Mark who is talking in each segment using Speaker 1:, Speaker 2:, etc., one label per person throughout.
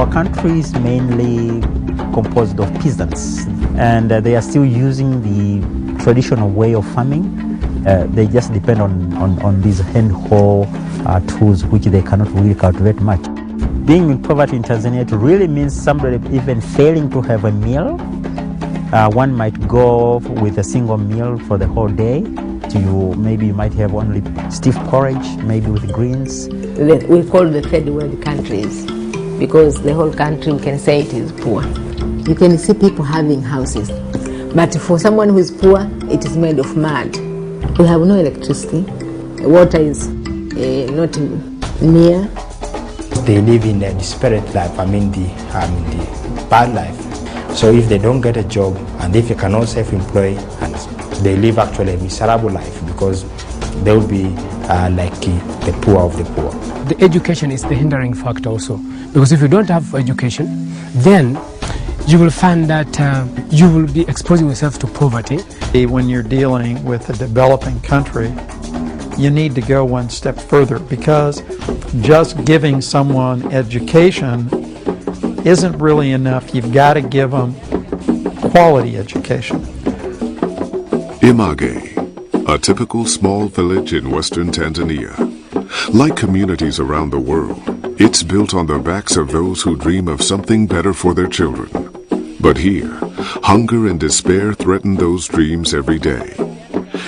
Speaker 1: Our country is mainly composed of peasants, and they are still using the traditional way of farming. They just depend on these hand-hoe tools, which they cannot really cultivate much. Being in poverty in Tanzania, it really means somebody even failing to have a meal. One might go with a single meal for the whole day. Maybe you might have only stiff porridge, maybe with greens.
Speaker 2: We call the third world countries because the whole country, we can say it is poor. You can see people having houses, but for someone who is poor, it is made of mud. We have no electricity. Water is not near.
Speaker 3: They live in a disparate life, the bad life. So if they don't get a job, and if you cannot self-employ, and they live actually a miserable life because they will be like the poor of the poor.
Speaker 4: The education is the hindering factor also, because if you don't have education, then you will find that you will be exposing yourself to poverty.
Speaker 5: When you're dealing with a developing country, you need to go one step further, because just giving someone education isn't really enough. You've got to give them quality education.
Speaker 6: Image, a typical small village in western Tanzania. Like communities around the world, it's built on the backs of those who dream of something better for their children. But here, hunger and despair threaten those dreams every day.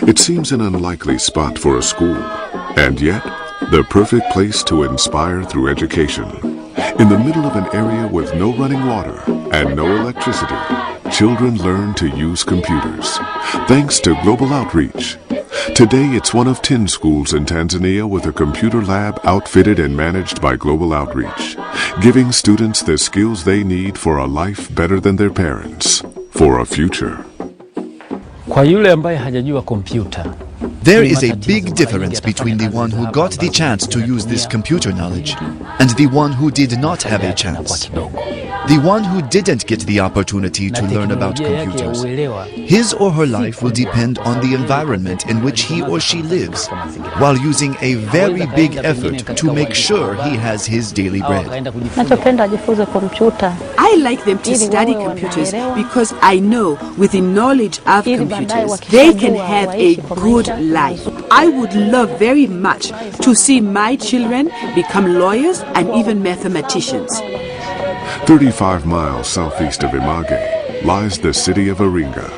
Speaker 6: It seems an unlikely spot for a school, and yet the perfect place to inspire through education. In the middle of an area with no running water and no electricity, children learn to use computers, thanks to global outreach. Today, it's one of 10 schools in Tanzania with a computer lab outfitted and managed by Global Outreach, giving students the skills they need for a life better than their parents, for a future.
Speaker 7: Kwa yule ambaye hajajua kompyuta,
Speaker 8: there is a big difference between the one who got the chance to use this computer knowledge and the one who did not have a chance. The one who didn't get the opportunity to learn about computers, his or her life will depend on the environment in which he or she lives, while using a very big effort to make sure he has his daily bread.
Speaker 9: I like them to study computers because I know with the knowledge of computers, they can have a good life. I would love very much to see my children become lawyers and even mathematicians.
Speaker 6: 35 miles southeast of Image lies the city of Iringa.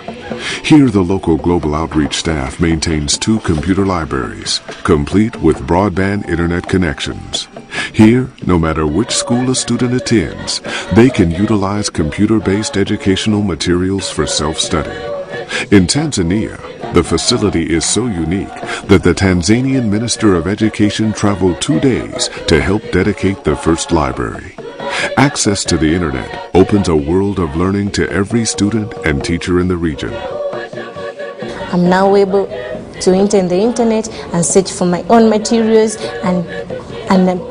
Speaker 6: Here, the local Global Outreach staff maintains 2 computer libraries, complete with broadband internet connections. Here, no matter which school a student attends, they can utilize computer-based educational materials for self-study. In Tanzania, the facility is so unique that the Tanzanian Minister of Education traveled 2 days to help dedicate the first library. Access to the internet opens a world of learning to every student and teacher in the region.
Speaker 10: I'm now able to enter the internet and search for my own materials and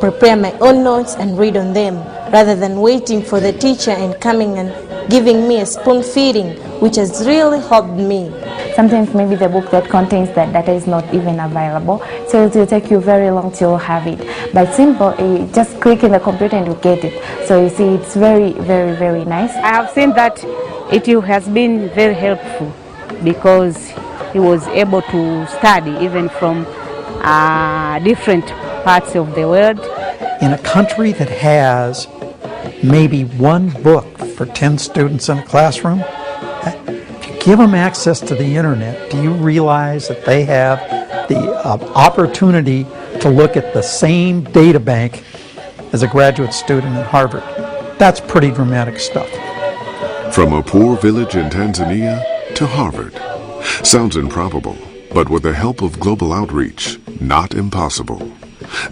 Speaker 10: prepare my own notes and read on them, rather than waiting for the teacher and coming and giving me a spoon feeding, which has really helped me.
Speaker 11: Sometimes maybe the book that contains that data is not even available, so it will take you very long to have it. But simple, just click in the computer and you get it. So you see, it's very, very, very nice.
Speaker 12: I have seen that it has been very helpful because he was able to study even from different parts of the world.
Speaker 5: In a country that has maybe 1 book for 10 students in a classroom, give them access to the internet. Do you realize that they have the opportunity to look at the same data bank as a graduate student at Harvard? That's pretty dramatic stuff.
Speaker 6: From a poor village in Tanzania to Harvard. Sounds improbable, but with the help of Global Outreach, not impossible.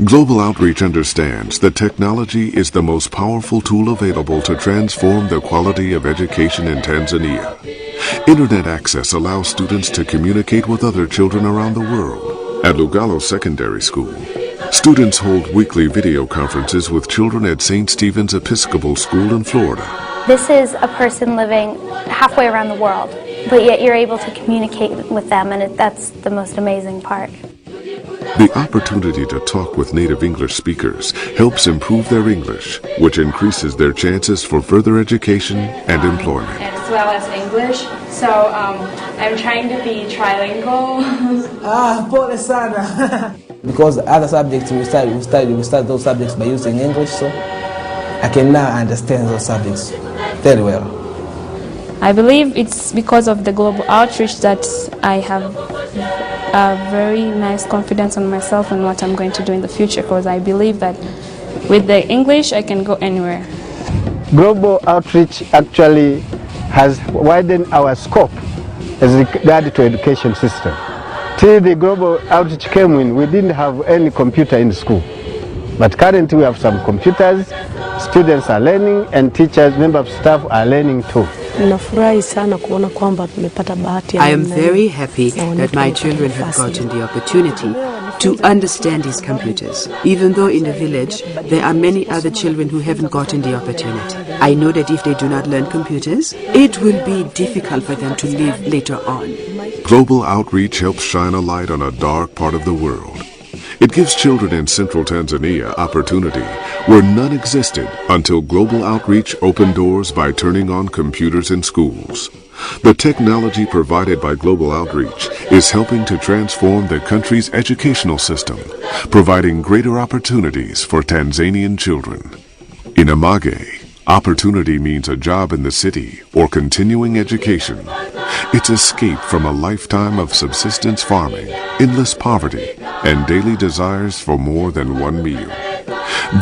Speaker 6: Global Outreach understands that technology is the most powerful tool available to transform the quality of education in Tanzania. Internet access allows students to communicate with other children around the world. At Lugalo Secondary School, students hold weekly video conferences with children at St. Stephen's Episcopal School in Florida.
Speaker 13: This is a person living halfway around the world, but yet you're able to communicate with them, and that's the most amazing part.
Speaker 6: The opportunity to talk with native English speakers helps improve their English, which increases their chances for further education and employment.
Speaker 14: As well as English, so I'm trying to be trilingual.
Speaker 15: Pole sana. Because other subjects we study those subjects by using English, so I can now understand those subjects very well.
Speaker 16: I believe it's because of the global outreach that I have a very nice confidence on myself and what I'm going to do in the future, because I believe that with the English I can go anywhere.
Speaker 17: Global outreach actually has widened our scope as regard to education system. Till the global outreach came in, we didn't have any computer in school. But currently we have some computers, students are learning, and teachers, members of staff are learning too.
Speaker 9: I am very happy that my children have gotten the opportunity to understand these computers. Even though in the village there are many other children who haven't gotten the opportunity. I know that if they do not learn computers, it will be difficult for them to live later on.
Speaker 6: Global outreach helps shine a light on a dark part of the world. It gives children in central Tanzania opportunity where none existed until global outreach opened doors by turning on computers in schools. The technology provided by global outreach is helping to transform the country's educational system, providing greater opportunities for Tanzanian children. In Amage, opportunity means a job in the city or continuing education. It's escape from a lifetime of subsistence farming, endless poverty, and daily desires for more than one meal.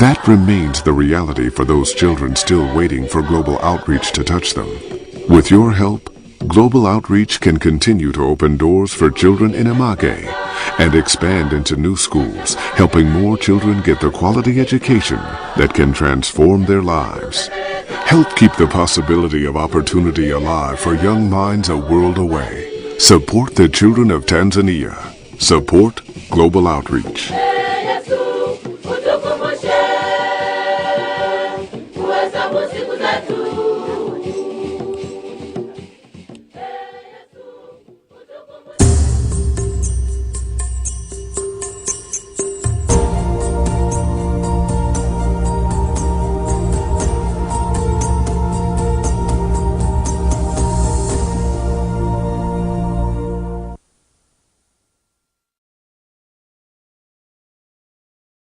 Speaker 6: That remains the reality for those children still waiting for global outreach to touch them. With your help, global outreach can continue to open doors for children in Amage and expand into new schools, helping more children get the quality education that can transform their lives. Help keep the possibility of opportunity alive for young minds a world away. Support the children of Tanzania. Support global outreach.